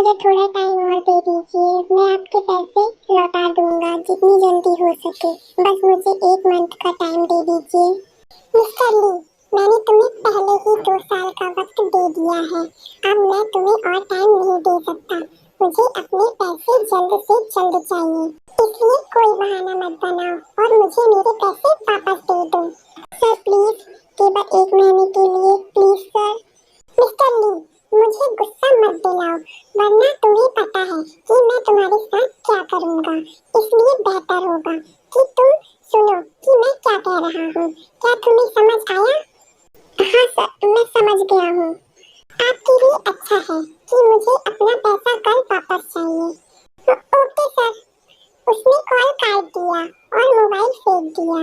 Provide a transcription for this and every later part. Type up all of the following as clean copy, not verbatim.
मुझे थोड़ा टाइम और दे दीजिए। मैं आपके पैसे लौटा दूंगा जितनी जल्दी हो सके। बस मुझे 1 मंथ का टाइम दे दीजिए। मिस्टर ली, मैंने तुम्हें पहले ही 2 साल का वक्त दे दिया है। अब मैं तुम्हें और टाइम नहीं दे सकता। मुझे अपने पैसे जल्द से जल्द चाहिए, इसलिए कोई बहाना मत बनाओ और मुझे मेरे पैसे वापस दे दो। सर प्लीज, केवल 1 महीने के लिए प्लीज सर। मिस्टर ली, मुझे गुस्सा मत दिलाओ, वरना तुम्हें पता है कि मैं तुम्हारे साथ क्या करूंगा। इसलिए बेहतर होगा कि तुम सुनो कि मैं क्या कह रहा हूँ। क्या तुम्हें समझ आया? हाँ सर, मैं समझ गया हूँ। आपके लिए अच्छा है कि मुझे अपना पैसा कल वापस चाहिए। Okay sir. उसने कॉल काट दिया और मोबाइल फेंक दिया।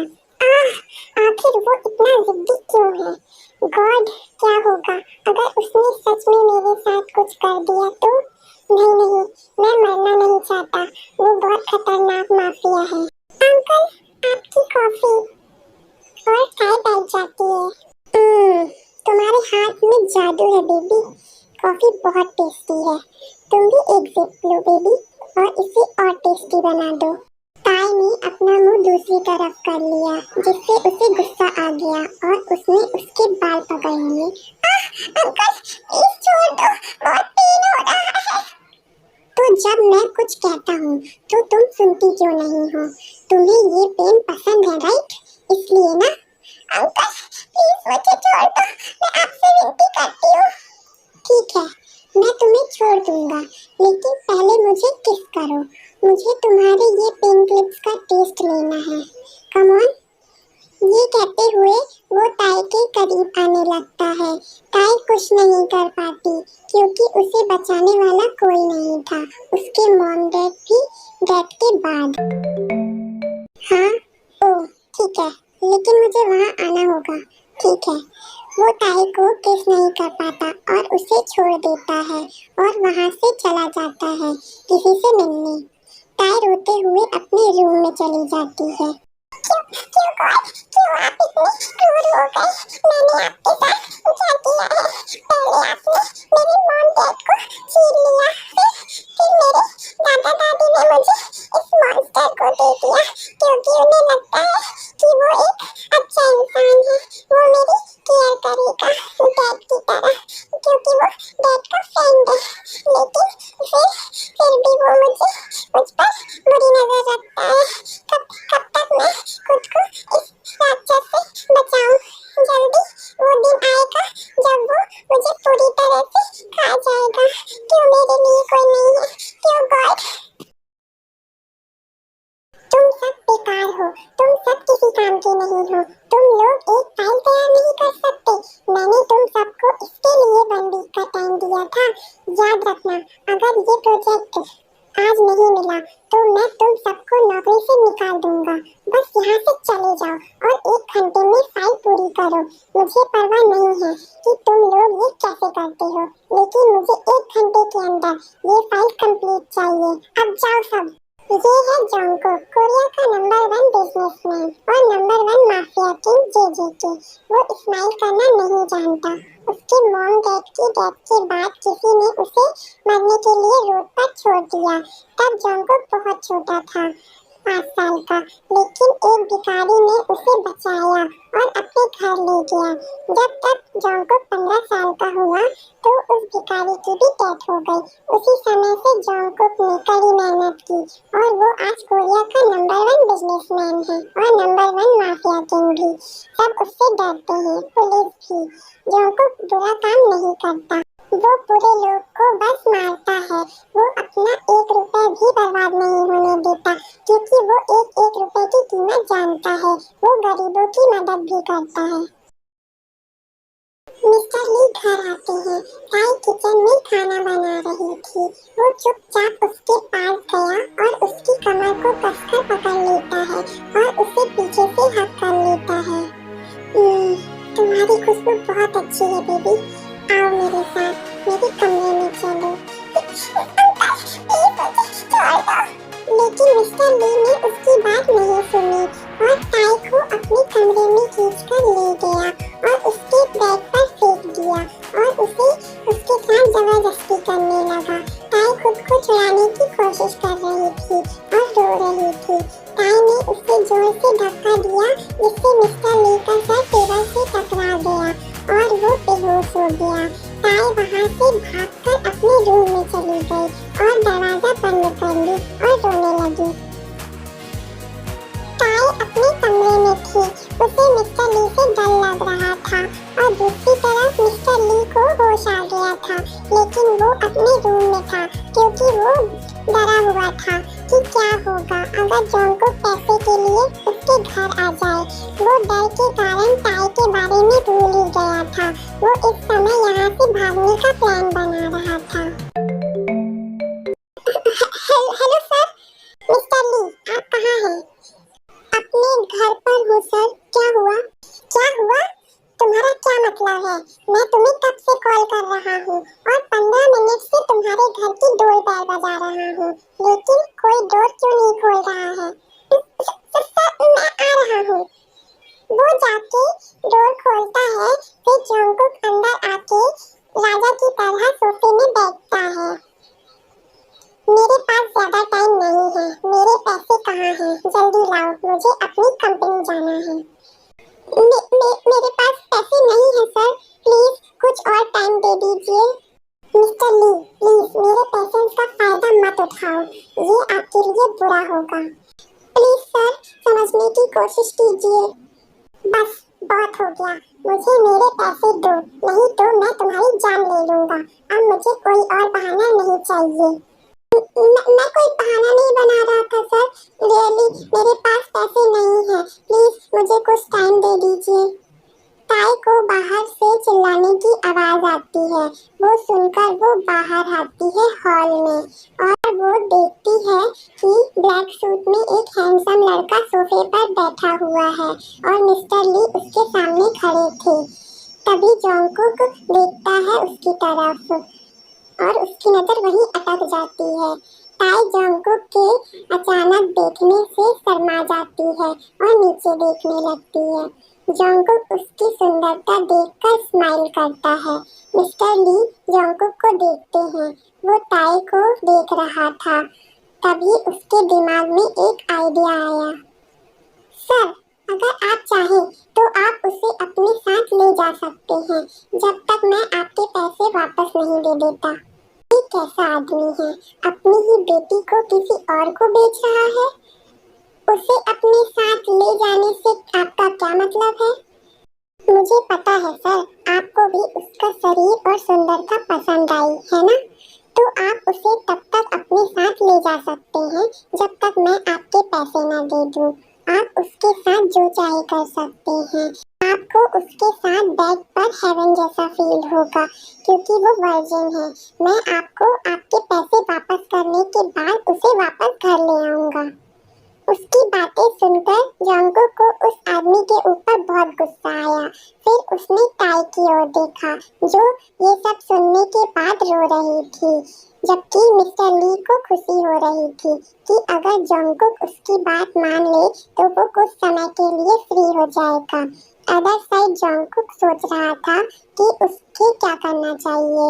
आखिर वो इतना जिद्दी क्यों है? गॉड, क्या होगा अगर उसने सच में मेरे साथ कुछ कर दिया तो? नहीं नहीं, मैं मरना नहीं चाहता। वो बहुत खतरनाक माफिया है। अंकल, आपकी कॉफी। और चाय बैठ जाती है। तुम्हारे हाथ में जादू है बेबी। कॉफी बहुत टेस्टी है। तुम भी एक सिप लो बेबी और इसे और टेस्टी बना दो। ताई ने अपना मुंह दूसरी तरफ कर लिया, जिससे उसे गुस्सा आ गया और उसने उसके बाल पकड़ लिए। अंकल, प्लीज छोड़ दो, बहुत पेन हो रहा है। तो जब मैं कुछ कहता हूँ तो तुम सुनती क्यों नहीं हो? तुम्हें ये पेन पसंद है राइट? इसलिए ना। अंकल प्लीज मुझे छोड़ दो, मैं आपसे विनती करती हूँ। ठीक है, मैं तुम्हें छोड़ दूंगा, लेकिन पहले मुझे किस करो। मुझे तुम्हारे ये पेन क्लिप्स का टेस्ट लेना है। Come on. ये कहते हुए वो ताई के करीब आने लगता है। ताई कुछ नहीं कर पाती क्योंकि उसे बचाने वाला कोई नहीं था, उसके मॉम डैड भी डेथ के बाद। हाँ, ओह ठीक है, लेकिन मुझे वहाँ आना होगा। ठीक है। वो ताई को किस नहीं कर पाता और उसे छोड़ देता है और वहाँ से चला जाता है किसी से मिलने। ताई रोते हुए अपने रूम में चली जाती है। क्यों क्यों गॉड, क्यों आप इतने क्रूर हो गए? मैंने आपके साथ क्या किया है? पहले आपने मेरे मॉम डैड को छीन लिया, फिर मेरे दादा दादी ने मुझे इस मॉन्स्टर को दे दिया क्योंकि उन्हें लगता है कि वो एक अच्छा इंसान है। वो मेरी केयर करेगा डैड की तरह क्योंकि वो डैड का फ्रेंड है। लेकिन फिर भी वो मुझ पर बुरी नजर रखता है। कब तक मैं खुद को इस राक्षस से बचाऊं? जल्दी वो दिन आएगा जब वो मुझे पूरी तरह से खा जाएगा। क्यों मेरे लिए कोई नहीं है? क्यों गॉड? तुम सब बेकार हो, तुम सब किसी काम के नहीं हो। तुम लोग एक फाइल तैयार नहीं कर सकते। मैंने तुम सबको इसके लिए 1 वीक का टाइम दिया था। याद रखना, अगर ये प्रोजेक्ट आज नहीं मिला तो मैं तुम सबको नौकरी से निकाल दूंगा। बस यहाँ से चले जाओ और 1 घंटे में फाइल पूरी करो। मुझे परवाह नहीं है कि तुम लोग ये कैसे करते हो, लेकिन मुझे 1 घंटे के अंदर ये फाइल कंप्लीट चाहिए। अब जाओ सब। ये है जोंको, कोरिया का नंबर 1 बिजनेसमैन और नंबर 1 माफिया किंग जेजेके। वो स्माइल करना नहीं जानता। उसके मॉम डैड की डेथ के बाद किसी ने उसे मरने के लिए रोड पर छोड़ दिया। तब जोंको बहुत छोटा था, 5 साल का, लेकिन एक भिखारी ने उसे बचाया और अपने घर ले गया। जब तक जोंको 15 साल का हुआ तो उस भिखारी की भी डेथ हो गई। उसी समय से जोंको ने कड़ी मेहनत की और वो आज कोरिया का नंबर 1 बिजनेसमैन है और नंबर 1 माफिया किंग भी। सब उससे डरते हैं, पुलिस भी। जोंको बुरा काम नहीं करता, वो बुरे लोग को बस मारता है। वो अपना 1 रुपए भी बर्बाद नहीं होने देता क्योंकि वो 1-1 रुपए की कीमत जानता है। वो गरीबों की मदद भी करता है। मिस्टर ली घर आते हैं। ताई किचन में खाना बना रही थी। वो चुपचाप उसके पास गया और उसकी कमर को कसकर पकड़ लेता है और उसे पीछे से हक कर लेता है। तुम्हारी खुशबू बहुत अच्छी है बेबी, आओ मेरे साथ, मेरे कमरे में चलो। लेकिन मिस्टर ली ने उसकी बात नहीं सुनी और ताई को अपने कमरे में खींचकर ले गया और उसके बेड पर फेंक दिया और उसे उसके साथ जबरदस्ती करने लगा। ताई को छुड़ाने की कोशिश कर रही थी और रो रही थी। ताई ने उसे जोर से धक्का दिया जिससे मिस्टर ली का सर टेबल से टकरा गया और वो बेहोश हो गया। ताई वहाँ से भागकर अपने रूम में चली गई और दरवाजा बंद कर ली और रोने लगी। ताई अपने कमरे में थी, उसे मिस्टर ली से डर लग रहा था और दूसरी तरफ मिस्टर ली को होश आ गया था, लेकिन वो अपने रूम में था क्योंकि वो डरा हुआ था कि क्या होगा अगर जोंगकुक पैसे के लिए उसके घर आ जाए। वो डर के कारण ताई के बारे में भूल ही गया था। वो इस समय यहाँ से भागने का प्लान बना रहा था। हेलो सर, मिस्टर ली आप कहाँ हैं? अपने घर पर हूँ सर। क्या हुआ? क्या हुआ? तुम्हारा क्या मतलब है? मैं तुम्हें कब से कॉल कर रहा हूँ और 15 मिनट से तुम्हारे घर की डोर बेल बजा रहा हूँ, लेकिन कोई डोर क्यों नहीं खोल रहा है? सर मैं आ रहा हूँ। वो जाके डोर खोलता है, फिर जोंगकुक अंदर आके राजा की तरह सोफे में बैठता है। मेरे पास ज्यादा टाइम नहीं है, मेरे पैसे कहाँ हैं? जल्दी लाओ, मुझे अपनी कंपनी जाना है। मेरे पास पैसे नहीं है सर, प्लीज कुछ और टाइम दे दीजिए। मिस्टर ली प्लीज मेरे पेशेंस का फायदा मत उठाओ, ये आपके लिए बुरा होगा। प्लीज सर समझने की कोशिश कीजिए। बस बहुत हो गया, मुझे मेरे पैसे दो, नहीं तो मैं तुम्हारी जान ले लूंगा। अब मुझे कोई और बहाना नहीं चाहिए। मैं कोई बहाना नहीं बना रहा था सर, रियली मेरे पास पैसे नहीं है, प्लीज मुझे कुछ टाइम दे दीजिए। ताई को बाहर से चिल्लाने की आवाज आती है। वो सुनकर वो बाहर आती है हॉल में और वो देखती है कि ब्लैक सूट में एक हैंडसम लड़का सोफे पर बैठा हुआ है और मिस्टर ली उसके सामने खड़े थे। तभी जोंगकुक देखता है उसकी तरफ और उसकी नजर वहीं अटक जाती है। ताई जोंगकुक के अचानक देखने से शर्मा जाती है और नीचे देखने लगती है। जोंगकुक उसकी सुंदरता देखकर स्माइल करता है। मिस्टर ली जोंगकुक को देखते हैं, वो ताई को देख रहा था। तभी उसके दिमाग में एक आइडिया आया। सर अगर आप चाहें तो आप उसे अपने साथ ले जा सकते हैं जब तक मैं आपके पैसे वापस नहीं दे देता। ये कैसा आदमी है, अपनी ही बेटी को किसी और को बेच रहा है? उसे अपने साथ ले जाने से आपका क्या मतलब है? मुझे पता है सर, आपको भी उसका शरीर और सुंदरता पसंद आई है ना, तो आप उसे तब तक अपने साथ ले जा सकते हैं जब तक मैं आपके पैसे ना दे दूं। आप उसके साथ जो चाहे कर सकते हैं। आपको उसके साथ बेड पर हेवन जैसा फील होगा क्योंकि वो वर्जिन है। मैं आपको आपके पैसे वापस करने के बाद उसे वापस घर ले आऊंगा। उसकी बातें सुनकर जोंगकुक को उस आदमी के ऊपर बहुत गुस्सा आया। फिर उसने ताई की ओर देखा जो ये सब सुनने के बाद रो रही थी, जबकि मिस्टर ली को खुशी हो रही थी कि अगर जोंगकुक उसकी बात मान ले तो वो कुछ समय के लिए फ्री हो जाएगा। अदर साइड जोंगकुक सोच रहा था कि उसके क्या करना चाहिए।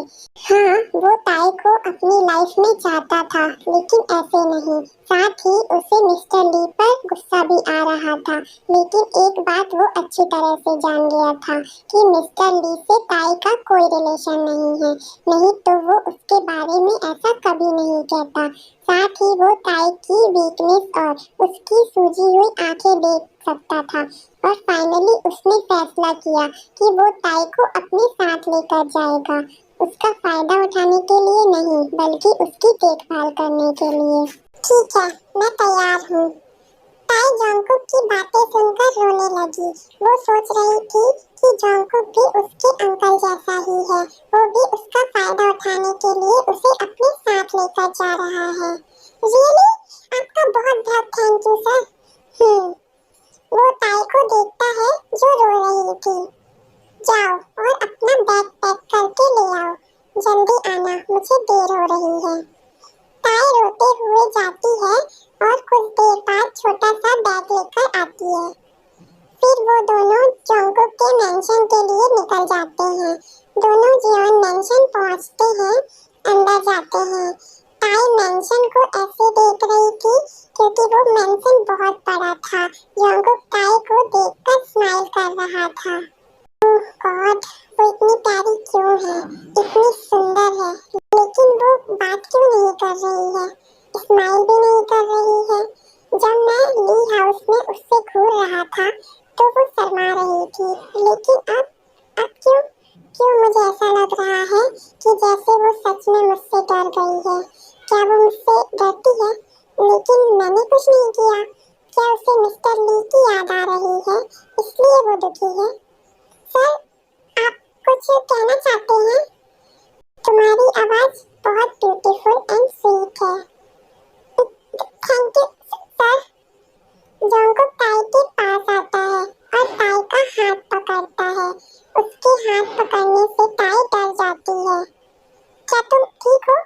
हाँ, वो ताई को अपनी लाइफ में चाहता था, लेकिन ऐसे नहीं। साथ ही उसे मिस्टर ली पर गुस्सा भी आ रहा था, लेकिन एक बात वो अच्छी तरह से जान गया था कि मिस्टर ली से ताई का कोई रिलेशन नहीं है, नहीं तो वो उसके बारे में ऐसा कभी नहीं कहता। साथ ही वो ताई की वीकनेस और उसकी सूजी हुई आंखें देख सकता था और फाइनली उसने फैसला किया कि वो ताई को अपने साथ लेकर जाएगा, उसका फायदा उठाने के लिए नहीं बल्कि उसकी देखभाल करने के लिए। ठीक है, मैं तैयार हूँ। ताई जोंगकुक की बातें सुनकर रोने लगी। वो सोच रही थी कि जोंगकुक भी उसके अंकल जैसा ही है, वो भी उसका फायदा उठाने के लिए उसे अपने साथ लेकर जा रहा है। रियली? आपका बहुत बहुत थैंक यू सर। वो ताई को देखता है जो रो रही थी। जाओ और अपना बैग पैक करके ले आओ, जल्दी आना, मुझे देर हो रही है। ताई रोते हुए जाती है और कुछ देर बाद छोटा सा बैग लेकर आती है। फिर वो दोनों जोंगकुक के मेंशन के लिए निकल जाते हैं। दोनों जियोन मेंशन पहुंचते हैं, अंदर जाते हैं। ताई स्माइल कर रहा था। ओह गॉड, वो इतनी प्यारी क्यों है, इतनी सुंदर है, लेकिन वो बात क्यों नहीं कर रही है, स्माइल भी नहीं कर रही है। जब मैं ली हाउस में उससे घूर रहा था तो वो शर्मा रही थी, लेकिन अब क्यों क्यों मुझे ऐसा लग रहा है कि जैसे वो सच में मुझसे डर गई है। क्या वो मुझसे डरती है? लेकिन मैंने कुछ नहीं किया। क्या उसे मिस्टर ली की याद आ रही है, इसलिए वो दुखी है? सर, आप कुछ कहना चाहते हैं? तुम्हारी आवाज बहुत ब्यूटीफुल एंड स्वीट है। Thank you sir. जोंगकुक ताई के पास आता है और ताई का हाथ पकड़ता है। उसके हाथ पकड़ने से ताई डर जाती है। क्या तुम ठीक हो?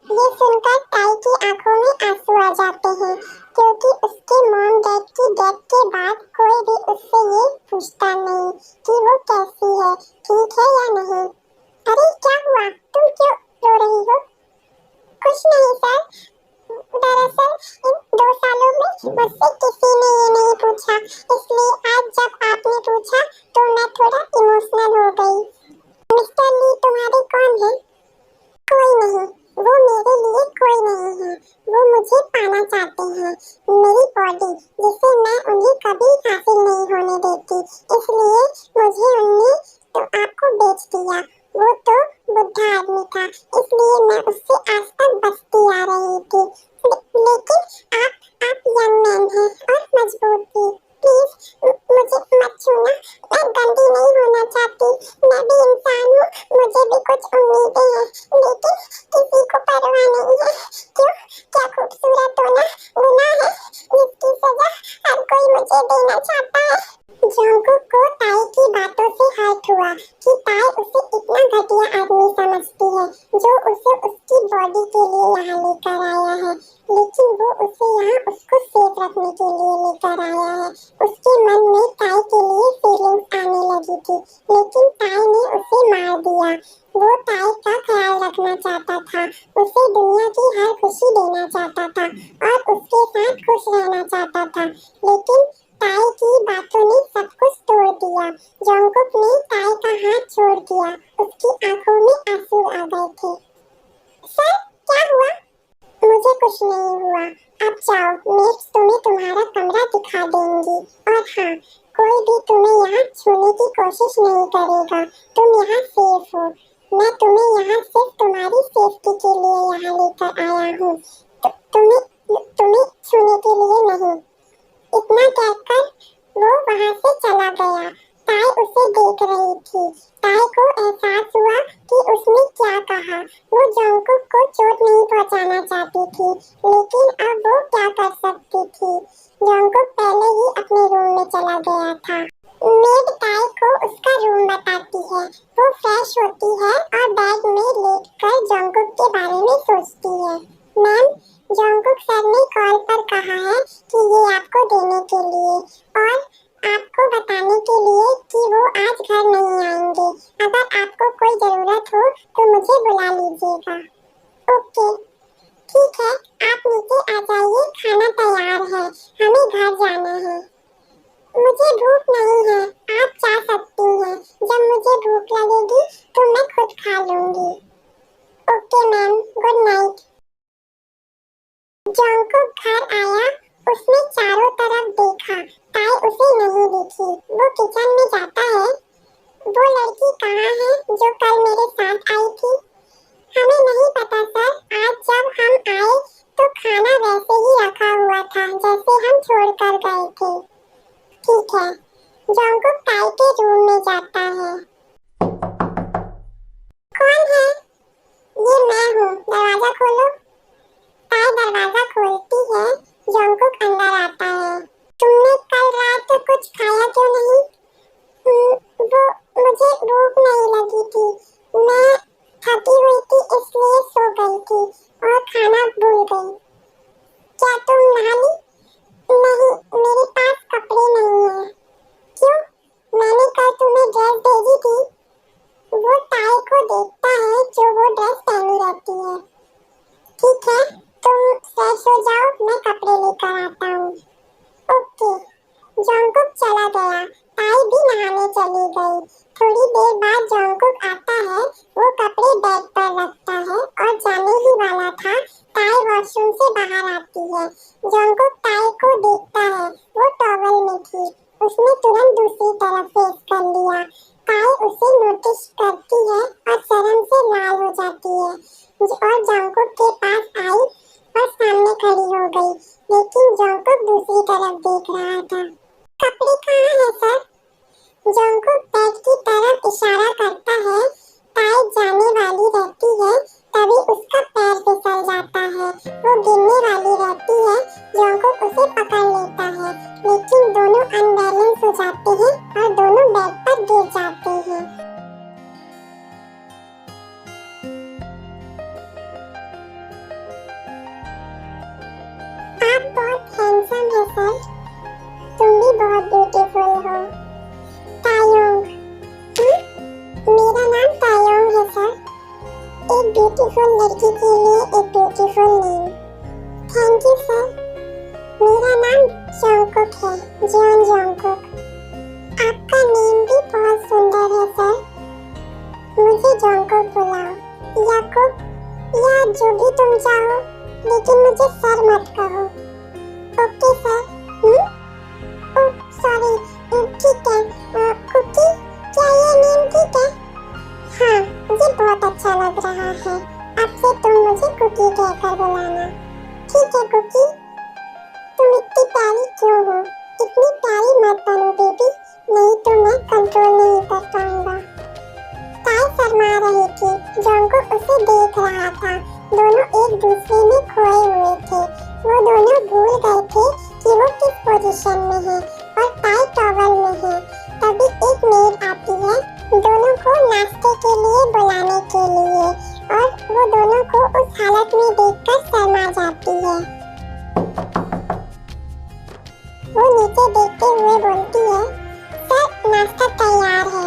ये सुनकर ताई की आंखों में आंसू आ जाते हैं, क्योंकि उसके मॉम डैड की डेथ के बाद कोई भी उससे ये पूछता नहीं कि वो कैसी है, ठीक है या नहीं। अरे क्या हुआ, तुम क्यों रो रही हो? कुछ नहीं सर, दरअसल इन 2 सालों में मुझसे किसी ने ये नहीं पूछा, इसलिए आज जब आपने पूछा तो मैं थोड़ा इमोशनल हो गई। मिस्टर ली तुम्हारे कौन है? कोई नहीं, वो मेरे लिए कोई नहीं है। वो मुझे पाना चाहते हैं, मेरी बॉडी जिसे मैं उन्हें कभी हासिल नहीं होने देती, इसलिए मुझे उनने तो आपको बेच दिया। वो तो बुढ़ा आदमी था, इसलिए मैं उससे आज तक बचती आ रही थी। लेकिन आप यंग मैन हैं और मजबूत भी। प्लीज मुझे मत छूना, मैं गंदी नहीं होना चाहती। मैं भी इंसान हूँ, मुझे भी कुछ उम्मीदें हैं, लेकिन किसी को परवाह नहीं है। क्यों, क्या खूबसूरत होना गुनाह है, इसकी सजा हर कोई मुझे देना चाहता है। जोंगकुक को ताई की बातों से हर्ट हुआ कि ताई उसे इतना घटिया आदमी समझती है जो उसे उसकी बॉडी के लिए यहाँ लेकर आया है, लेकिन वो उसे यहाँ उसको सेफ रखने के लिए लेकर आया है। उसके मन में ताई के लिए फीलिंग्स आने लगी थी, लेकिन ताई ने उसे मार दिया। वो ताई का ख्याल रखना चाहता था, उसे दुनिया की हर खुशी देना चाहता था और उसके साथ खुश रहना चाहता था, लेकिन ताई की बातों ने सब कुछ तोड़ दिया। जोंगकुक ने ताई का हाथ छोड़ दिया, उसकी आंखों में आंसू आ गए थे। सर, क्या हुआ? मुझे कुछ नहीं हुआ, अब जाओ, मेट्स तुम्हें तुम्हारा कमरा दिखा देंगी। और हाँ, कोई भी तुम्हें यहाँ छूने की कोशिश नहीं करेगा, तुम यहाँ सेफ हो। मैं तुम्हें यहाँ सिर्फ तुम्हारी सेफ्टी के लिए यहाँ लेकर आया हूँ, तुम्हें छूने के लिए नहीं। इतना कहकर वो वहाँ से चला गया। ताई उसे देख रही थी। ताई को एहसास हुआ कि उसने क्या कहा। वो जोंगकुक को चोट नहीं पहुँचाना चाहती थी, लेकिन अब वो क्या कर सकती थी। जोंगकुक पहले ही अपने रूम में चला गया था। मेड ताई को उसका रूम बताती है। वो फ्रेश होती है और बेड में लेटकर जोंगकुक के बारे में सोचती है। मैम, जोंगकुक सर ने कॉल पर कहा है कि ये आपको देने के लिए और आपको बताने के लिए कि वो आज घर नहीं आएंगे। अगर आपको कोई जरूरत हो तो मुझे बुला लीजिएगा। ओके, ठीक है, आप नीचे आ जाइए, खाना तैयार है, हमें घर जाना है। मुझे भूख नहीं है, आप जा सकती हैं। जब मुझे भूख लगेगी तो मैं खुद खा लूंगी। Okay ma'am, good night. Jungkook घर आया, उसने चारों तरफ देखा, ताई उसे नहीं दिखी। वो किचन में जाता है। वो लड़की कहाँ है जो कल मेरे साथ आई थी? हमें नहीं पता सर, आज जब हम आए तो खाना वैसे ही रखा हुआ था जैसे हम छोड़ कर गए थे। ठीक है। जोंगकुक ताई के रूम में जाता है। कौन है? ये मैं हूँ, दरवाजा खोलो। ताई दरवाजा खोलती है। जोंगकुक अंदर आता है। तुमने कल रात कुछ खाया क्यों नहीं? वो मुझे भूख नहीं लगी थी, मैं थकी हुई थी इसलिए सो गई थी और खाना भूल गई। क्या तुम नहा ली? नहीं, मेरे पास कपड़े नहीं है। क्यों? मैंने कल तुम्हें ड्रेस भेजी थी। वो ताई को देखता है जो वो ड्रेस पहनी रहती है। ठीक है, तुम फ्रेश हो जाओ, मैं कपड़े लेकर आता हूँ। ओके। जोंगकुक चला गया। ताई भी नहाने चली गई। थोड़ी देर बाद जॉन्गकुक आता है, वो कपड़े बेड पर रखता है और जाने ही वाला था। ताई वॉशरूम से बाहर आती है। जॉन्गकुक ताई को देखता है, वो टॉवल में थी। उसने तुरंत दूसरी तरफ फेस कर लिया। ताई उसे नोटिस करती है और शर्म से लाल हो जाती है और जॉन्गकुक के पास आई और सामने खड़ी हो गई, लेकिन जॉन्गकुक दूसरी तरफ देख रहा था। कपड़े कहाँ हैं सर? जॉन्गकुक बेड की तरफ इशारा करता है। ताई जाने वाली रहती है, तभी उसका पैर फिसल जाता है। वो गिरने वाली रहती है। जॉन्गकुक उसे पकड़ लेता है, लेकिन दोनों अनबैलेंस हो जाते हैं और दोनों बेड पर गिर जाते हैं। आप बहुत हैंडसम हैं सर। तुम भी बहुत ब्यूटीफुल हो। तायोंग। मेरा नाम तायोंग है सर। एक ब्यूटीफुल लड़की के लिए एक beautiful name. Thank you sir. मेरा नाम जॉन्गकुक है, जियोन जॉन्गकुक। आपका नेम भी बहुत सुंदर है सर। मुझे जॉन्गकुक बुलाओ या कुक या जो भी तुम चाहो, लेकिन मुझे सर मत कहो। Okay sir. सॉरी, ठीक है। कुकी, क्या ये नेम ठीक है? हाँ, मुझे बहुत अच्छा लग रहा है। अब से तुम मुझे कुकी कहकर बुलाना। ठीक है कुकी। तुम इतनी प्यारी क्यों हो? इतनी प्यारी मत बनो बेबी, नहीं तो मैं कंट्रोल नहीं कर पाऊंगा। ताई शर्मा रही थी। जॉन्गकुक उसे देख रहा था। दोनों एक दूसरे में खोए हुए थे। वो दोनों भूल गए थे कि वो किस पोजीशन में है और ताई टॉवल में है। तभी एक मेड आती है, दोनों को नाश्ते के लिए बुलाने के लिए, और वो दोनों को उस हालत में देखकर शर्मा जाती है। वो नीचे देखते हुए बोलती है, सर नाश्ता तैयार है।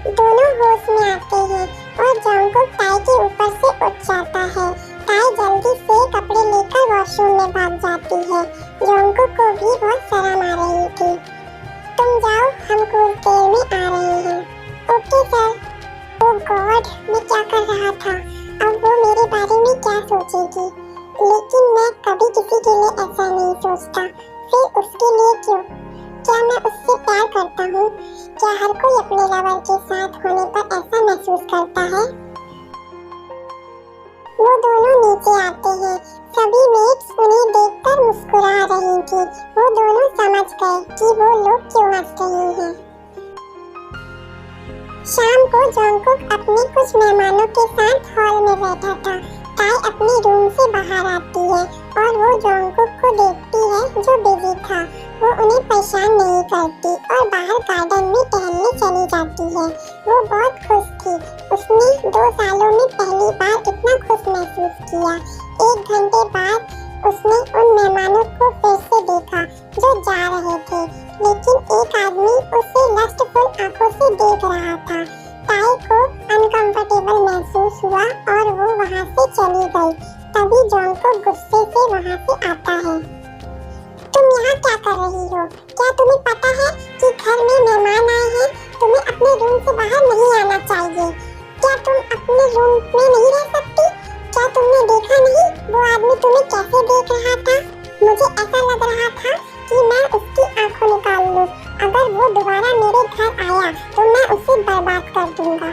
दोनों होश में आते हैं और जॉन्गकुक ताई के ऊपर से उठ जाता है। ताई जल्दी से कपड़े लेकर वॉशरूम में भाग जाती है। जॉन्गकुक को भी बहुत शर्म आ रही थी। तुम जाओ, हम कुछ देर में आ रहे हैं। Okay sir. ओह गॉड, मैं क्या कर रहा था? अब वो मेरे बारे में क्या सोचेगी? लेकिन मैं कभी किसी के लिए ऐसा नहीं सोचता, फिर उसके लिए क्यों? क्या मैं उससे प्यार करता हूँ? क्या हर कोई अपने लवर के साथ होने पर ऐसा महसूस करता है? वो दोनों नीचे आते हैं। सभी मेट्स उन्हें देखकर मुस्कुरा रही थी। वो दोनों समझ गए कि वो लोग क्यों हंस रहे हैं। शाम को जॉन्गकुक अपने कुछ मेहमानों के साथ हॉल में बैठा था। ताई अपने रूम से बाहर आती है और वो जॉन्गकुक को देखती है जो बिजी था। वो उन्हें परेशान नहीं करती और बाहर गार्डन में टहलने चली जाती है। वो बहुत खुश थी। उसने 2 सालों में पहली बार इतना खुश महसूस किया। 1 घंटे बाद उसने उन मेहमानों को फिर से देखा जो जा रहे थे, लेकिन एक आदमी उसे लस्टफुल आंखों से देख रहा था। ताई को अनकंफर्टेबल महसूस हुआ और वो वहाँ से चली गई। तभी जॉन्गकुक गुस्से से वहाँ से आता है। तुम यहाँ क्या कर रही हो? क्या तुम्हें पता है कि घर में मेहमान आए हैं? तुम्हें अपने रूम से बाहर नहीं आना चाहिए। क्या तुम अपने रूम में नहीं रह सकती? क्या तुमने देखा नहीं वो आदमी तुम्हें कैसे देख रहा था? मुझे ऐसा लग रहा था कि मैं उसकी आंखों निकाल लूं। अगर वो दोबारा मेरे घर आया तो मैं उसे बर्बाद कर दूंगा।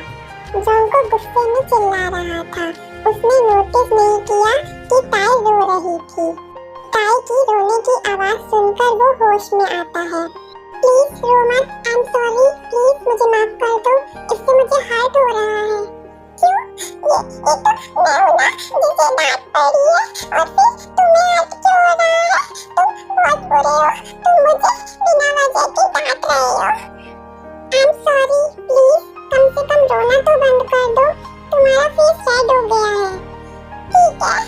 जॉन्गकुक गुस्से में चिल्ला रहा था। उसने नोटिस नहीं किया कि ताई रो रही थी। ताई की रोने की आवाज सुनकर वो होश में आता है। प्लीज रो मत, आई एम सॉरी, प्लीज मुझे माफ कर दो, इससे मुझे हर्ट हो रहा है। क्यों? ये तो मैं हूँ ना जिसे डांट पड़ी है, और फिर तुम्हें हर्ट क्यों हो रहा है? तुम बहुत बुरे हो, तुम मुझे बिना वजह के डांट रहे हो। आई एम सॉरी, प्लीज कम से कम रोना तो बंद कर दो, तुम्हारा फेस रेड हो गया है। ठीक है,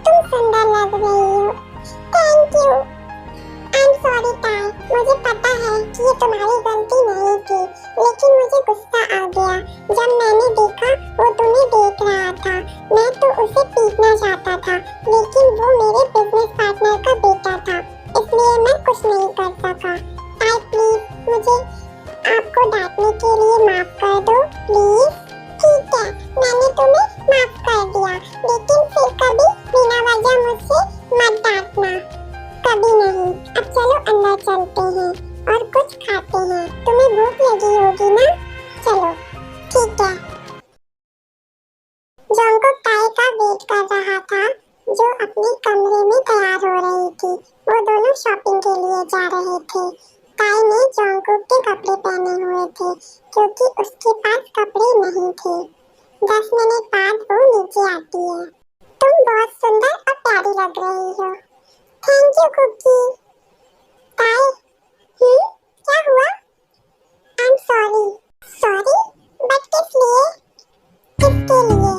तुम सुंदर लग रही हो। Thank you. I am sorry ताई, मुझे पता है कि ये तुम्हारी गलती नहीं थी, लेकिन मुझे गुस्सा आ गया जब मैंने देखा वो तुम्हें देख रहा था। मैं तो उसे पीटना चाहता था, लेकिन वो मेरे बिजनेस पार्टनर का बेटा था, इसलिए मैं कुछ नहीं कर सका। ताई प्लीज मुझे थे क्योंकि उसके पास कपड़े नहीं थे। 10 मिनट बाद वो नीचे आती है। तुम बहुत सुंदर और प्यारी लग रही हो। Thank you cookie. बाय। क्या हुआ? I am sorry. Sorry? But किस लिए? किसके लिए?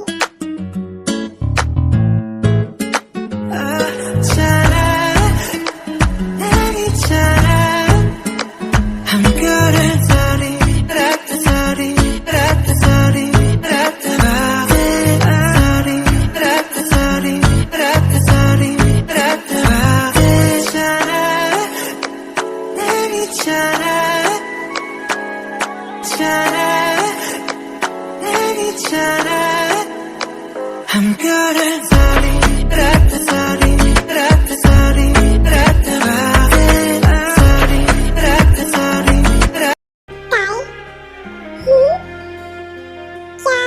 I'm good at sorry, rat sorry, rat sorry, rat sorry, rat sorry, rat. ताई, क्या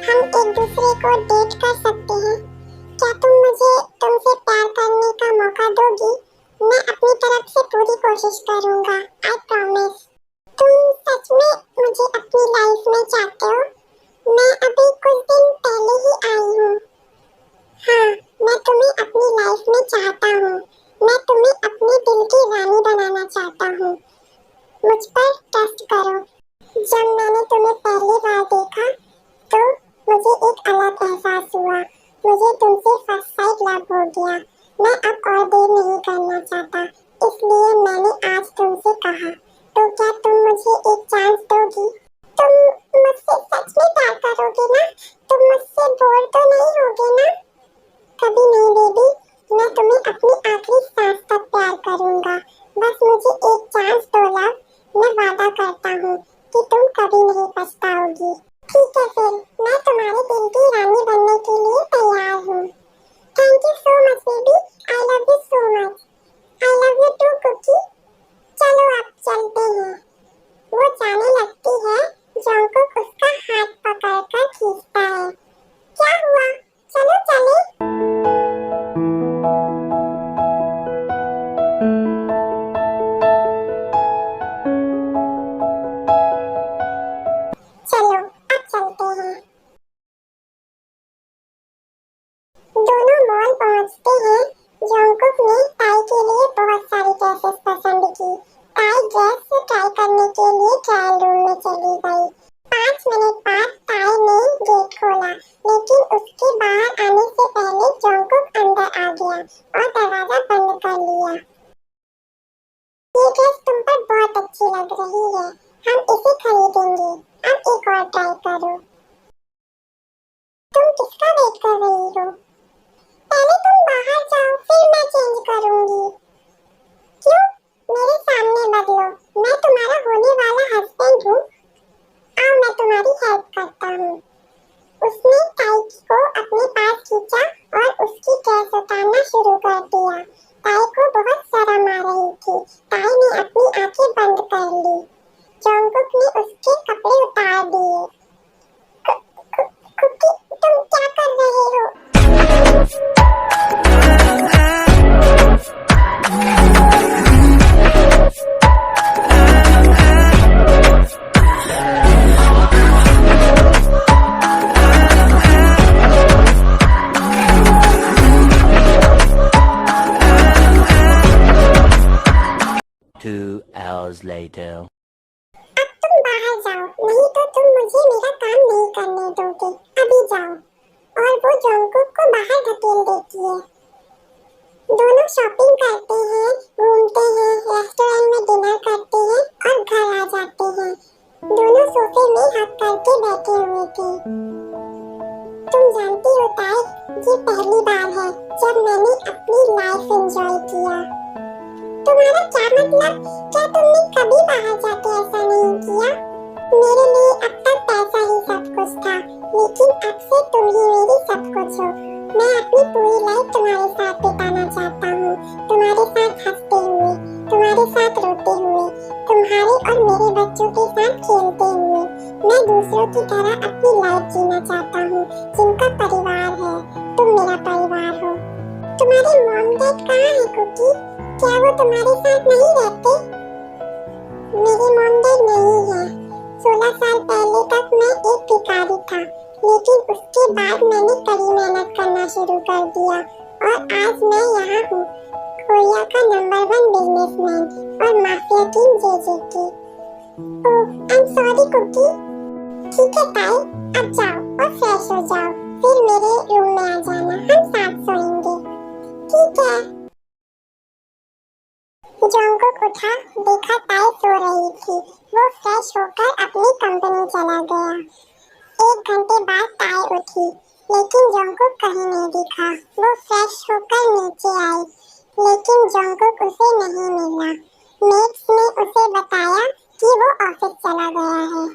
हम एक दूसरे को डेट कर सकते हैं? क्या तुम मुझे तुमसे प्यार करने का मौका दोगी? मैं अपनी तरफ से पूरी कोशिश करूंगा। I promise. तुम सच में मुझे अपनी लाइफ में चाहते हो? मैं अभी कुछ दिन पहले ही आई हूँ। हाँ, मैं तुम्हें अपनी लाइफ में चाहता हूँ। मैं तुम्हें अपने दिल की रानी बनाना चाहता हूँ। मुझ पर ट्रस्ट करो। जब मैंने तुम्हें पहली बार देखा तो मुझे एक अलग एहसास हुआ। मुझे तुमसे फर्स्ट साइट लव हो गया। मैं अब और देर नहीं करना चाहता, इसलिए मैंने आज तुमसे कहा। तो क्या तुम मुझे एक चांस दोगी? तुम मुझसे सच में प्यार करोगे ना? तुम मुझसे बोर तो नहीं होगे ना? कभी नहीं बेबी, मैं तुम्हें अपनी आखिरी सांस तक प्यार करूंगा। बस मुझे एक चांस दो लव। मैं वादा करता हूँ कि तुम कभी नहीं पछताओगी। ठीक है फिर, मैं तुम्हारे दिल की रानी बनने के लिए तैयार हूँ। Thank you so much baby. I love you so much. I love you too cookie. चलो अब चलते हैं। वो जाने लगती है। जंकुक उसका हाथ पकड़कर खींचता है। क्या हुआ? चलो चले। चलो अब चलते हैं। दोनों मॉल पहुंचते हैं। जंकुक ने ताई के लिए बहुत सारी ड्रेसेस पसंद की। ताई ड्रेस ट्राई करने के लिए ट्रायल रूम में चली गई। 5 मिनट बाद ताई ने गेट खोला, लेकिन उसके बाहर आने से पहले जंकुक अंदर आ गया और दरवाजा बंद कर लिया। ये ड्रेस तुम पर बहुत अच्छी लग रही है। हम इसे खरीदेंगे। अब एक और ट्राई करो। तुम किसका वेट कर रही हो? पहले तुम बाहर जाओ, फिर मैं चेंज करूंगी। क्यों? मेरे सामने बदलो। मैं तुम्हारा होने वाला हस्बैंड हूँ। आओ, मैं तुम्हारी हेल्प करता हूँ। उसने ताई को अपने पास खींचा और उसकी ड्रेस उतारना शुरू कर दिया। ताई को बहुत शर्म आ रही थी। ताई ने अपनी आंखें बंद कर ली। जंकुक ने उसके कपड़े उतार दिए। कुकी, तुम क्या कर रहे हो? Two hours later. अब तुम बाहर जाओ, नहीं तो तुम मुझे मेरा काम नहीं करने दोगे। अभी जाओ। और वो जंकुक को बाहर धकेल देती है। दोनों शॉपिंग करते हैं, घूमते हैं, रेस्टोरेंट में डिनर करते हैं और घर आ जाते हैं। दोनों सोफे में हाथ करके बैठे हुए थे। तुम जानती हो ताई, ये पहली बार है जब मैंने अपनी लाइफ एंजॉय किया। तुम्हारा क्या मतलब? क्या तुमने कभी बाहर जाके ऐसा नहीं किया? मेरे लिए अब तक पैसा ही सब कुछ था, लेकिन अब से तुम ही मेरी सब कुछ हो। मैं अपनी पूरी लाइफ तुम्हारे साथ बिताना चाहता हूँ। तुम्हारे साथ हंसते हुए, तुम्हारे साथ रोते हुए, तुम्हारे और मेरे बच्चों के साथ खेलते हुए। मैं दूसरों की तरह अपनी लाइफ जीना चाहता हूँ, जिनका परिवार है। तुम मेरा परिवार हो। तुम्हारे मॉम डैड कहाँ है कुकी? क्या वो तुम्हारे साथ नहीं रहते? मेरे मॉम डैड नहीं है। आज मैं यहाँ हूँ, कोरिया का नंबर 1 बिजनेसमैन और माफिया किंग जेजेकी। Oh, I am sorry Cookie. ठीक है ताई, अब जाओ और फ्रेश हो जाओ, फिर मेरे रूम में आ जाना, हम साथ सोएंगे। ठीक है। जोंगकुक उठा, देखा ताई सो रही थी। वो फ्रेश होकर अपनी कंपनी चला गया। 1 घंटे बाद ताई उठी, लेकिन जोंगकुक कहीं नहीं दिखा। वो फ्रेश होकर नीचे आई, लेकिन जोंगकुक उसे नहीं मिला। मेट्स ने उसे बताया कि वो ऑफिस चला गया है।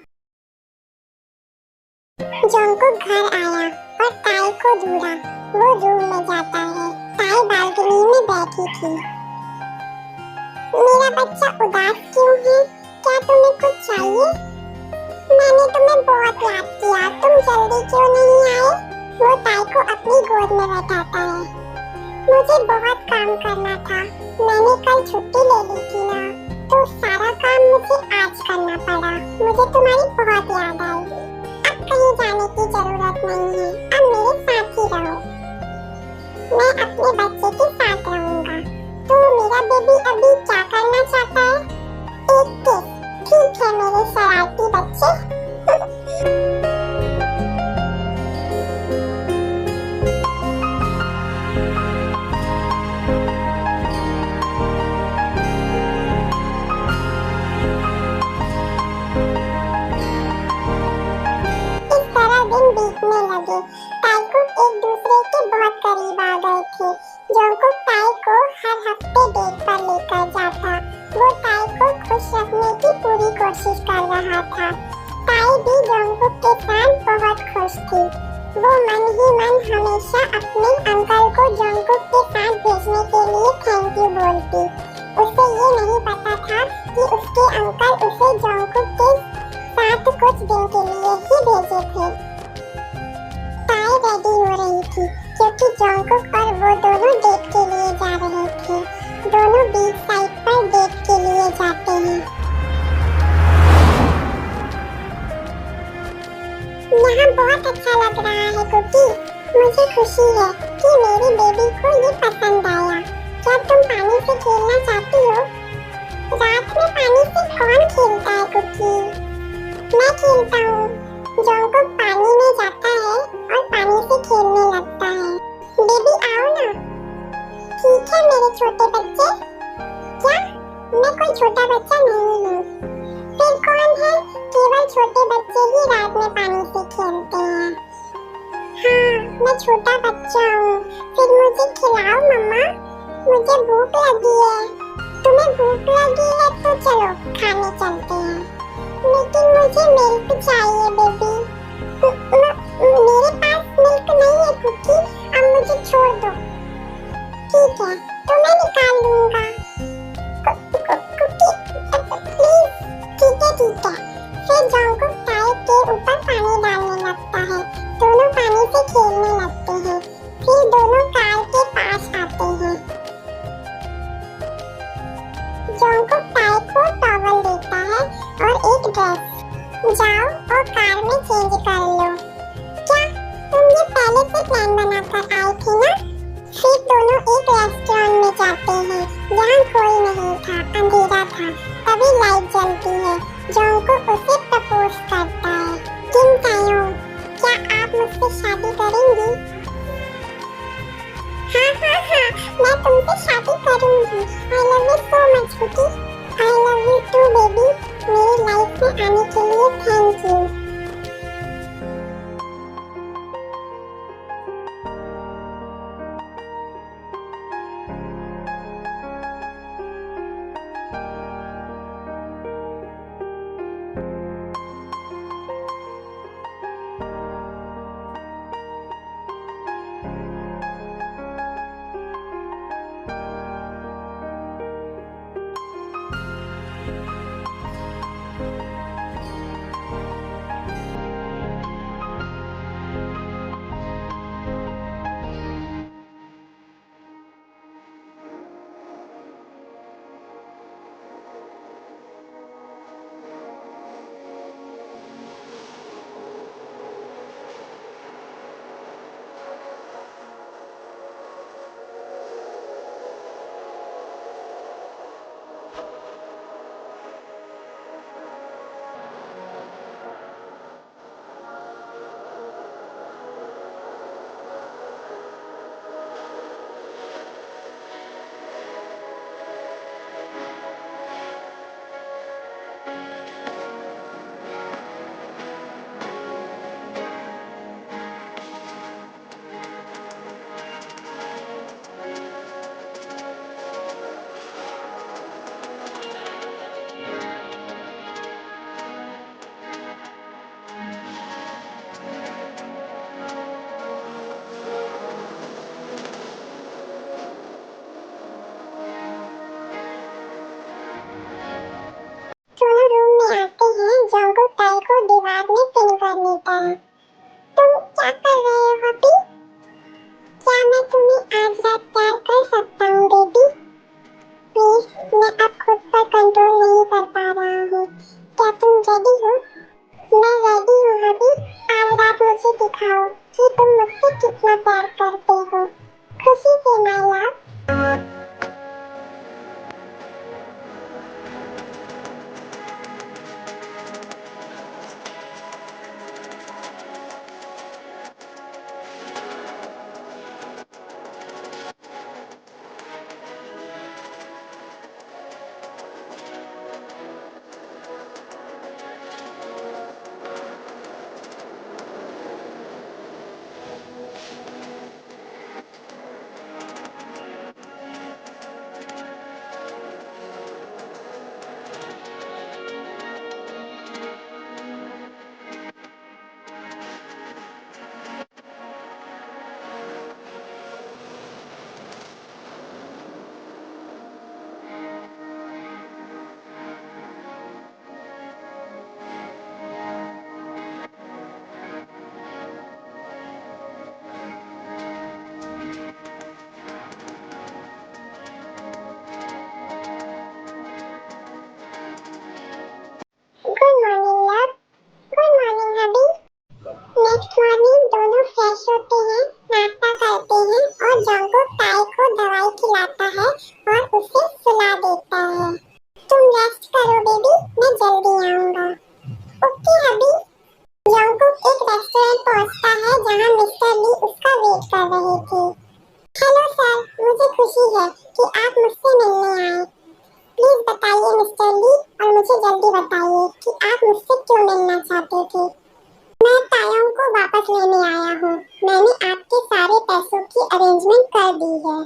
जोंगकुक घर आया और ताई को ढूंढा। वो रूम में जाता है। ताई बालकनी में बैठी थी। मेरा बच्चा उदास क्यों है? क्या तुम्हें कुछ चाहिए? मैंने तुम्हें बहुत याद किया, तुम जल्दी क्यों नहीं आए? वो ताई को अपनी गोद में बैठाता है। मुझे बहुत काम करना था, मैंने कल छुट्टी ले ली थी ना, तो सारा काम मुझे आज करना पड़ा। मुझे तुम्हारी बहुत याद आई। अब कहीं जाने की जरूरत नहीं है, अब मेरे साथ ही रहो। मैं अपने बच्चे के साथ रहूंगा। तो मेरा बेबी अभी क्या करना चाहता है? एक किस। ठीक है मेरे शरारती बच्चे। इस तरह दिन बीतने लगे। टाइकुक एक दूसरे के बहुत करीब आ गए थे। जोंगकुक ताई को हर हफ्ते डेट पर लेकर जाता। वो ताई को खुश रखने की पूरी कोशिश कर रहा था। ताई भी जोंगकुक के साथ बहुत खुश थी। वो मन ही मन हमेशा अपने अंकल को जोंगकुक के साथ भेजने के लिए थैंक यू बोलती। उसे ये नहीं पता था कि उसके अंकल उसे जोंगकुक के साथ कुछ दिन के लिए ही भेजे थे। ताई रेडी हो रही थी क्योंकि जोंगकुक और वो दोनों डेट के लिए जा रहे थे। दोनों बीच साइड पर डेट के लिए जाते हैं। यहाँ बहुत अच्छा लग रहा है कुकी। मुझे खुशी है कि मेरी बेबी को ये पसंद आया। क्या तुम पानी से खेलना चाहती हो? रात में पानी से कौन खेलता है कुकी? मैं खेलता हूँ। जोंगकुक पानी में जाता है और पानी से खेलने लगता है। बेबी आओ ना। ठीक है मेरे छोटे बच्चे। क्या? मैं कोई छोटा बच्चा नहीं हूँ। फिर कौन है? केवल छोटे बच्चे ही रात में पानी से खेलते हैं। हाँ, मैं छोटा बच्चा हूँ। फिर मुझे खिलाओ मम्मा, मुझे भूख लगी है। तुम्हें भूख लगी है तो चलो खाने चलते हैं। लेकिन मुझे मिल्क चाहिए बेबी। मेरे पास मिल्क नहीं है कुकी, अब मुझे छोड़ दो। ठीक है, तो मैं निकाल लूंगा। Cookie please. ठीक है ठीक है। फिर जोंगकुक ताई के ऊपर पानी डालने लगता है। दोनों पानी से खेलने लगते हैं। फिर दोनों कार के पास आते हैं। जोंगकुक ताई को टॉवल देता है और एक ड्रेस। जाओ और कार में चेंज कर लो। क्या तुम ये पहले से प्लान बनाकर आए थे ना? फिर दोनों एक रेस्टोरेंट में जाते हैं जहाँ कोई नहीं था, अंधेरा था। तभी लाइट जलती है। जोंगकुक उसे प्रपोज करता है। किम तायोंग, क्या आप मुझसे शादी करेंगी? हाँ, मैं तुमसे शादी करूंगी। I love you so much cookie. I love you too baby. मेरी लाइफ में आने के लिए थैंक यू। बाद में फिंगर लेता है। तुम क्या कर रहे हो अभी? क्या मैं तुम्हें आज रात प्यार कर सकता हूँ बेबी? प्लीज, मैं अब खुद पर कंट्रोल नहीं कर पा रहा हूँ। क्या तुम रेडी हो? मैं रेडी हूँ अभी। आज रात मुझे दिखाओ कि तुम मुझसे कितना प्यार करते हो। खुशी से my love. Good morning love. Good morning hubby. Next morning दोनों फ्रेश होते हैं, नाश्ता करते हैं और जंगकुक ताई को दवाई खिलाता है और उसे सुला देता है। तुम रेस्ट करो बेबी, मैं जल्दी आऊंगा। ओके हबी। जंगकुक एक रेस्टोरेंट पहुंचता है जहां मिस्टर ली उसका वेट कर रहे थे। हेलो सर, मुझे खुशी है कि आप मुझसे मिलने आए। प्लीज बताइए मिस्टर ली, और मुझे जल्दी बताइए कि आप मुझसे क्यों मिलना चाहते थे। मैं तायोंग को वापस लेने आया हूँ। मैंने आपके सारे पैसों की अरेंजमेंट कर दी है।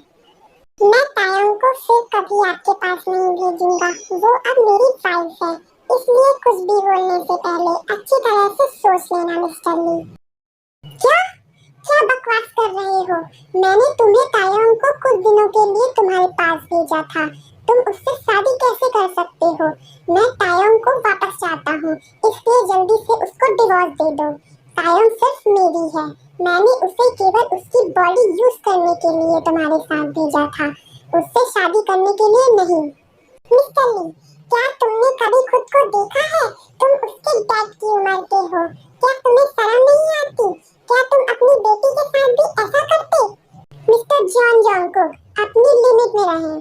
मैं तायोंग को फिर कभी आपके पास नहीं भेजूंगा। वो अब मेरी वाइफ है, इसलिए कुछ भी बोलने से पहले अच्छी तरह से सोच लेना मिस्टर ली। क्या क्या बकवास कर रहे हो? मैंने तुम्हें तायोंग को कुछ दिनों के लिए तुम्हारे पास भेजा था। तुम उससे शादी कैसे कर सकते हो? मैं तायोंग को वापस चाहता हूँ, इसलिए जल्दी से उसको डिवोर्स दे दो। तायोंग सिर्फ मेरी है। मैंने उसे केवल उसकी बॉडी यूज करने के लिए तुम्हारे साथ भेजा था, उससे शादी करने के लिए नहीं। मिस्टर ली, क्या तुमने कभी खुद को देखा है? तुम उसके डैड की उम्र के हो। क्या तुम्हें शर्म नहीं आती? क्या तुम अपनी बेटी के साथ भी ऐसा करते? मिस्टर जॉन जंगकुक, अपनी लिमिट में रहें।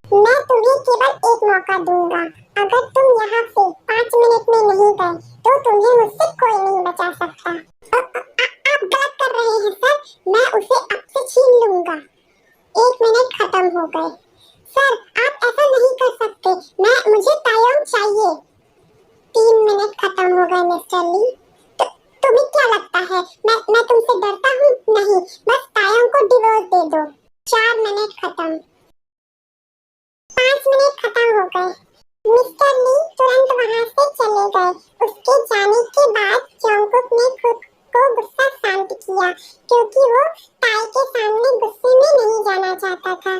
मैं तुम्हें केवल एक मौका दूंगा। अगर तुम यहाँ से 5 मिनट में नहीं गए तो तुम्हें मुझसे कोई नहीं बचा सकता। आप गलत कर रहे हैं सर। मैं उसे आपसे छीन लूंगा। 1 मिनट खत्म हो गए। सर, आप ऐसा नहीं कर सकते। मुझे तायोंग चाहिए। 3 मिनट खत्म हो गए मिस्टर ली। तुम्हें क्या लगता है मैं तुमसे डरता हूँ? नहीं, बस तायोंग को डिवोर्स दे दो। 4 मिनट खत्म। 5 मिनट खत्म हो गए। मिस्टर ली तुरंत वहाँ से चले गए। उसके जाने के बाद जंगकुक ने खुद को गुस्सा शांत किया, क्योंकि वो ताई के सामने गुस्से में नहीं जाना चाहता था।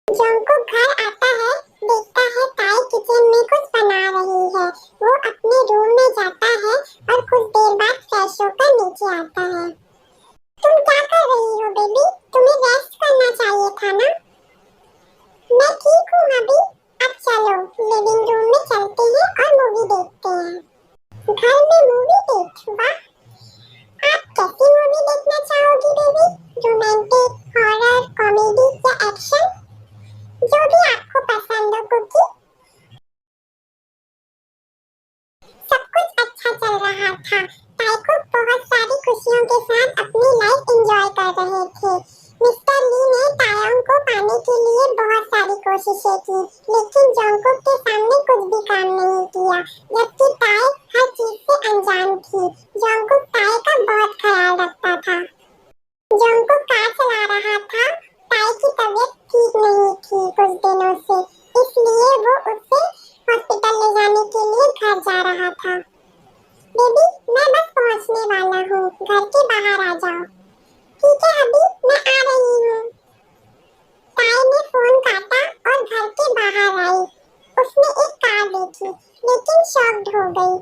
जंगकुक घर आता है, देखता है ताई किचन में कुछ बना रही है। वो अपने रूम में जाता है और कुछ देर बाद फ्रेश होकर नीचे आता है। तुम क्या कर रही हो बेबी? तुम्हें रेस्ट करना चाहिए था ना? मैं ठीक हूँ अभी। अब चलो लिविंग रूम में चलते हैं और मूवी देखते हैं। घर में मूवी देख? वाह! आप कैसी मूवी देखना चाहोगी बेबी? रोमांटिक, हॉरर, कॉमेडी या एक्शन? जो भी आपको पसंद हो कुकी। सब कुछ अच्छा चल रहा था। ताइको बहुत सारी खुशियों के साथ अपनी लाइफ एंजॉय कर रहे थे। मिस्टर ली ने तायोंग को पाने के लिए बहुत सारी कोशिशें की, लेकिन जंगकुक के सामने कुछ भी काम नहीं किया, जबकि ताई हर चीज से अनजान थी। जंगकुक ताई का बहुत ख्याल रखता था। जंगकुक कार चला रहा था। ताई की तबीयत ठीक नहीं थी कुछ दिनों से, इसलिए वो उसे हॉस्पिटल ले जाने के लिए घर जा रहा था। बेबी, मैं बस पहुंचने वाला हूँ, घर के बाहर आ जाओ। ठीक है अभी, मैं आ रही हूँ। ताई ने फोन काटा और घर के बाहर आई। उसने एक कार देखी, लेकिन शॉक्ड हो गई।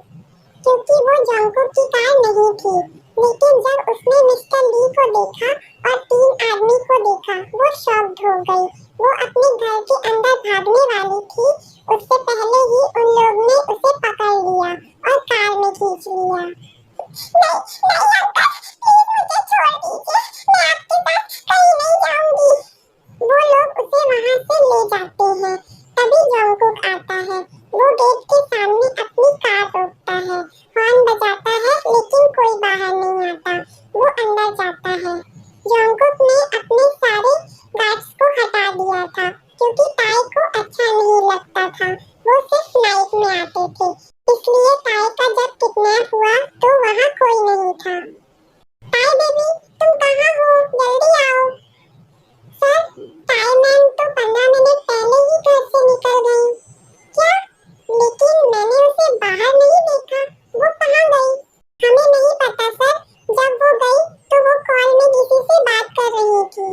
क्योंकि वो जंगकुक की कार नहीं थी। लेकिन जब उसने मिस्टर ली को देखा और 3 आदमी को देखा, वो शॉक्ड हो गई। वो अपने घर के अंदर भागने वाली थी, उससे पहले ही उन लोग ने उसे पकड़ लिया और कार में खींच लिया। नहीं, नहीं अंकल, प्लीज मुझे छोड़ दीजिए, मैं आपके साथ कहीं नहीं जाऊंगी। वो लोग उसे वहां से ले जाते हैं। तभी जंगकुक आता है। वो गेट के सामने अपनी कार रोकता है, हॉर्न बजाता है, लेकिन कोई बाहर नहीं आता। वो अंदर जाता है। जंगकुक ने अपने सारे गार्ड्स को हटा दिया था, क्योंकि ताई को अच्छा नहीं लगता था। वो सिर्फ नाइट में आते थे, इसलिए ताई का जब किडनैप हुआ तो वहाँ कोई नहीं था। ताई बेबी, तुम कहाँ हो? जल्दी आओ। सर, ताई मैम तो 15 मिनट पहले ही घर से निकल गई। क्या? लेकिन मैंने उसे बाहर नहीं देखा। वो कहाँ गई? हमें नहीं पता सर। जब वो गई तो वो कॉल में किसी से बात कर रही थी।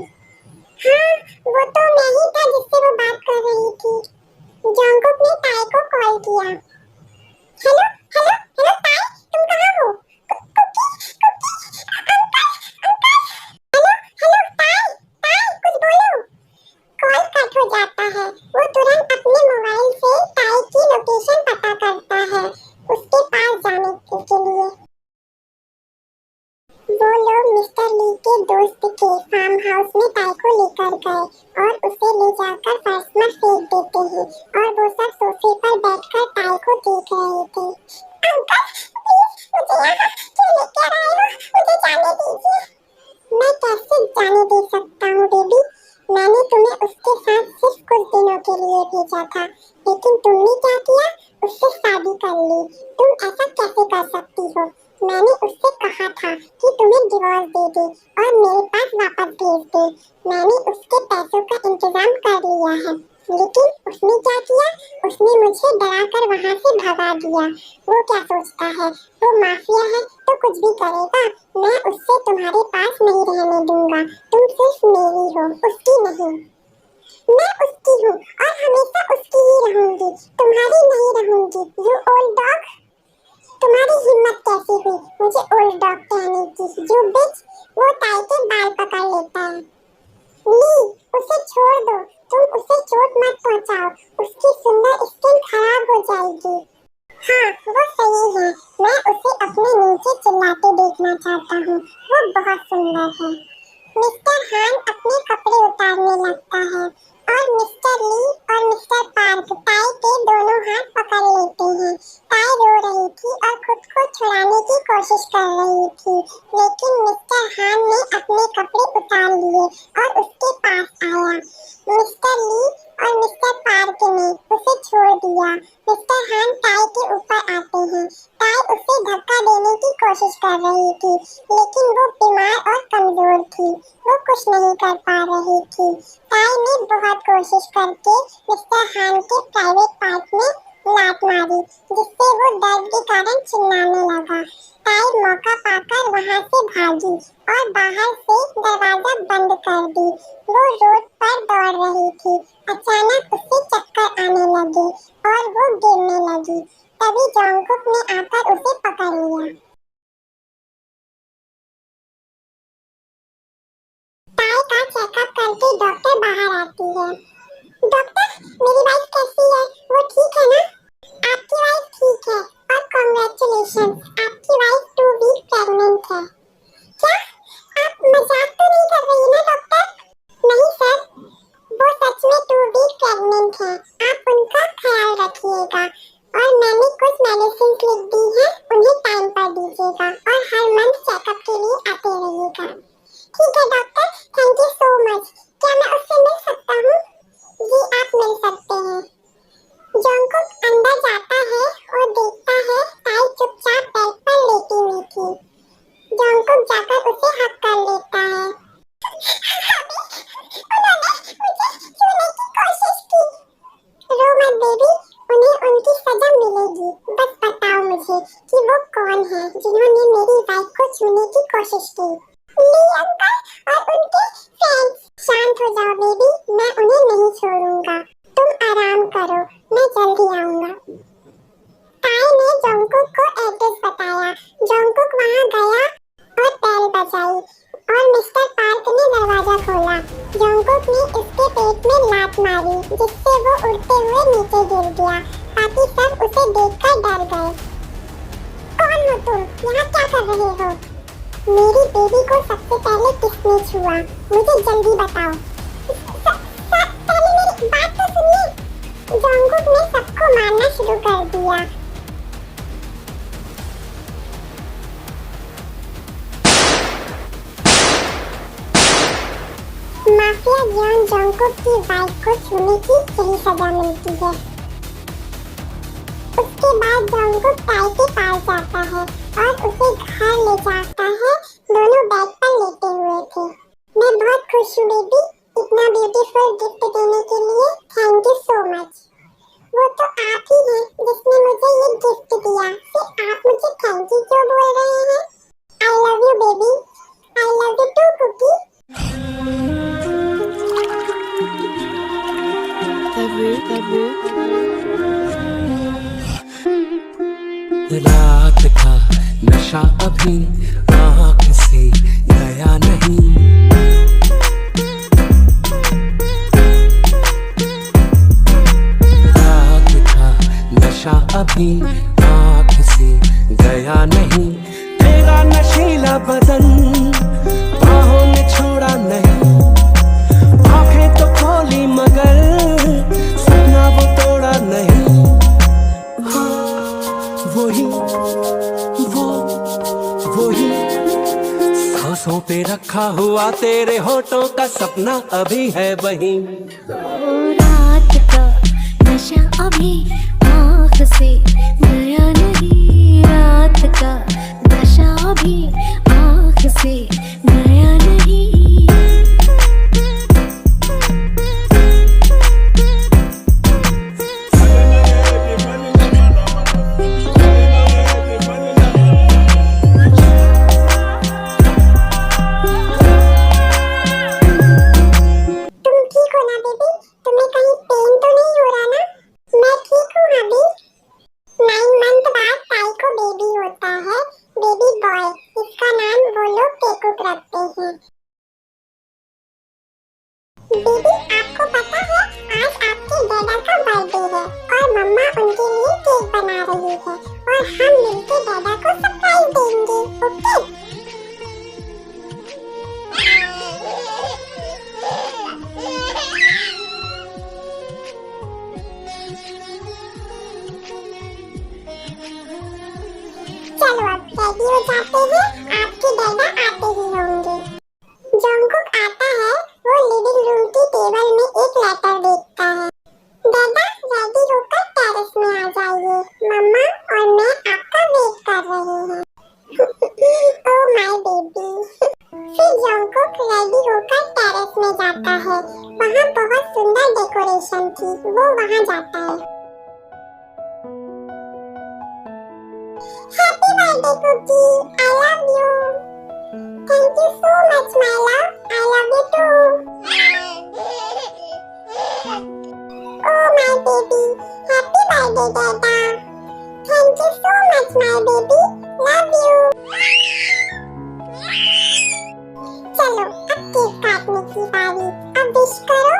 हाँ, वो तो मैं ही था जिससे वो बात कर रही थी। जंगकुक ने ताई को कॉल किया। हेलो हेलो हेलो ताई, तुम कहाँ हो? Cookie cookie, uncle uncle, hello hello ताई ताई, कुछ बोलो। कॉल कट हो जाता है। वो तुरंत अपने मोबाइल से ताई की लोकेशन पता करता है उसके पास जाने के लिए। वो लोग मिस्टर ली के दोस्त के फार्म हाउस में ताई को लेकर गए और उसे ले जाकर फर्श में फेंक देते हैं और वो सब सोफे पर बैठकर ताई को देख रहे थे। अंकल प्लीज मुझे यहाँ क्यों लेकर आए हो? मुझे जाने दीजिए। मैं कैसे जाने दे सकता हूँ बेबी? मैंने तुम्हें उसके साथ सिर्फ कुछ दिनों के लिए भेजा था, लेकिन तुमने क्या किया? उससे शादी कर ली। तुम ऐसा कैसे कर सकती हो? मैंने उससे कहा था कि तुम्हें डिवोर्स दे दे और मेरे पास वापस भेज दे। मैंने उसके पैसों का इंतजाम कर लिया है, लेकिन उसने क्या किया? उसने मुझे डराकर वहाँ से भगा दिया। वो क्या सोचता है? वो माफिया है तो कुछ भी करेगा। मैं उससे तुम्हारे पास नहीं रहने दूंगा। तुम सिर्फ मेरी हो, उसकी नहीं। मैं उसकी हूँ और हमेशा उसकी ही रहूंगी, तुम्हारी नहीं रहूंगी। यू ओल्ड डॉग, तुम्हारी हिम्मत कैसे हुई मुझे ओल्ड डॉग कहने की? यू बिच। वो ताई के बाल पकड़ लेता है। ली, उसे छोड़ दो। तुम उसे चोट मत पहुंचाओ, उसकी सुंदर स्किन खराब हो जाएगी। हाँ, वो सही है। मैं उसे अपने नीचे चिल्लाते देखना चाहता हूँ। वो बहुत सुंदर है। मिस्टर हान अपने कपड़े उतारने लगता है और मिस्टर ली और मिस्टर पार्क ताई के दोनों हाथ पकड़ लेते हैं। ताई रो रही थी और खुद को छुड़ाने की कोशिश कर रही थी, लेकिन मिस्टर हान ने अपने कपड़े उतार लिए और उसके पास आया। मिस्टर ली और मिस्टर पार्क ने उसे छोड़ दिया। मिस्टर हान ताई के ऊपर आते हैं। ताई उसे धक्का देने की कोशिश कर रही थी, लेकिन वो बीमार और कमजोर थी। वो कुछ नहीं कर पा रही थी। ताई ने बहुत कोशिश करके मिस्टर हान के प्राइवेट पार्ट में लात मारी, जिससे वो दर्द के कारण चिल्लाने लगा। ताई मौका पाकर वहां से भागी और बाहर से दरवाजा बंद कर दी। वो रोड पर दौड़ रही थी। अचानक उसे चक्कर आने लगे और वो गिरने लगी। तभी जंगकुक ने आकर उसे पकड़ लिया। ताई का चेकअप करके डॉक्टर बाहर आती है। डॉक्टर, मेरी वाइफ कैसी है? वो ठीक है ना? आपकी वाइफ ठीक है और कांग्रेचुलेशंस, आपकी वाइफ 2 वीक प्रेग्नेंट है। क्या? आप मजाक तो नहीं कर रही ना डॉक्टर? नहीं सर, वो सच में 2 वीक प्रेग्नेंट है। आप उनका ख्याल रखिएगा और मैंने कुछ मेडिसिन लिख दी है, उन्हें टाइम पर दीजिएगा और हर मंथ चेकअप के लिए आते रहिएगा। ठीक है doctor, thank you so much. क्या मैं उससे मिल सकता हूँ? जी, आप मिल सकते हैं। जंगकुक अंदर जाता है और देखता है ताई चुपचाप बेड पर लेटी हुई थी। जंगकुक जाकर उसे हक कर लेता है। उन्होंने मुझे छूने की कोशिश की। रो मत बेबी, उन्हें उनकी सजा मिलेगी। बस बताओ मुझे कि वो कौन है जिन्होंने मेरी वाइफ को छूने की कोशिश की। ली अंकल और उनके फ्रेंड्स। शांत हो जाओ बेबी, मैं उन्हें नहीं छोड़ूंगा। तुम आराम करो, मैं जल्दी आऊंगा। ताई ने जंगकुक को एड्रेस डर गए। कौन हो तुम? यहाँ क्या कर रहे हो? मेरी बेबी को सबसे पहले किसने छुआ? मुझे जल्दी बताओ। पहले मेरी बात तो सुनिए। जंगकुक ने सबको मारना शुरू कर दिया। माफिया जॉन जंगकुक की वाइफ को छूने की सही सजा मिलती है। उसके बाद जंगकुक टाई के पास जाता है और उसे घर ले जाता है। दोनों बेड पर लेटे हुए थे। मैं बहुत खुश हूँ बेबी, इतना ब्यूटीफुल गिफ्ट देने के लिए थैंक यू सो मच। वो तो आप ही हैं जिसने मुझे ये गिफ्ट दिया, फिर आप मुझे थैंक यू क्यों बोल रहे हैं? I love you baby. I love you too cookie. रात का नशा अभी आँख से गया नहीं। रात का नशा अभी आँख से गया नहीं। तेरा नशीला बदन बाहों ने छोड़ा नहीं। आंखें तो खोली मगर सपना वो तोड़ा नहीं। वही सांसों पे रखा हुआ तेरे होठों का सपना अभी है वही। रात का नशा अभी आँख से गया नहीं। रात का नशा अभी आँख से गया नहीं। बेबी आपको पता है आज आपके डैडा का बर्थडे है और मम्मा उनके लिए केक बना रही है और हम मिलके डैडा को सरप्राइज देंगे। ओके? चलो अब रेडी हो जाते हैं, आपके डैडा आते ही होंगे। जंगकुक आता है। वो लिविंग रूम की टेबल में एक लेटर देखता है। डैडा रेडी होकर टेरेस में आ जाइए, मम्मा और मैं आपका वेट कर रहे हैं। Oh my baby. फिर जंगकुक रेडी होकर टेरेस में जाता है। वहाँ बहुत सुंदर डेकोरेशन थी। वो वहाँ जाता है। Happy birthday cookie, I love you. Thank you so much my love, I love you too. Oh my baby, happy birthday Dada. Thank you so much my baby, love you. चलो अब cake काटने की बारी। अब wish करो।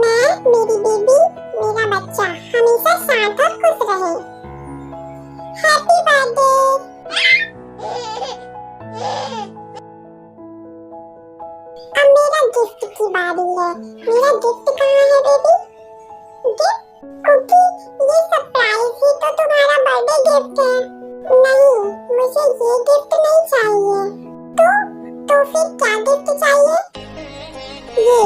मैं, मेरी baby, मेरा बच्चा हमेशा शांत और खुश रहे। Happy birthday. अब मेरा गिफ्ट की बारी है। मेरा गिफ्ट कहाँ है बेबी? गिफ्ट? कुकी, ये सरप्राइज ही तो तुम्हारा बर्थडे गिफ्ट है। नहीं, मुझे ये गिफ्ट नहीं चाहिए। तो फिर क्या गिफ्ट चाहिए? ये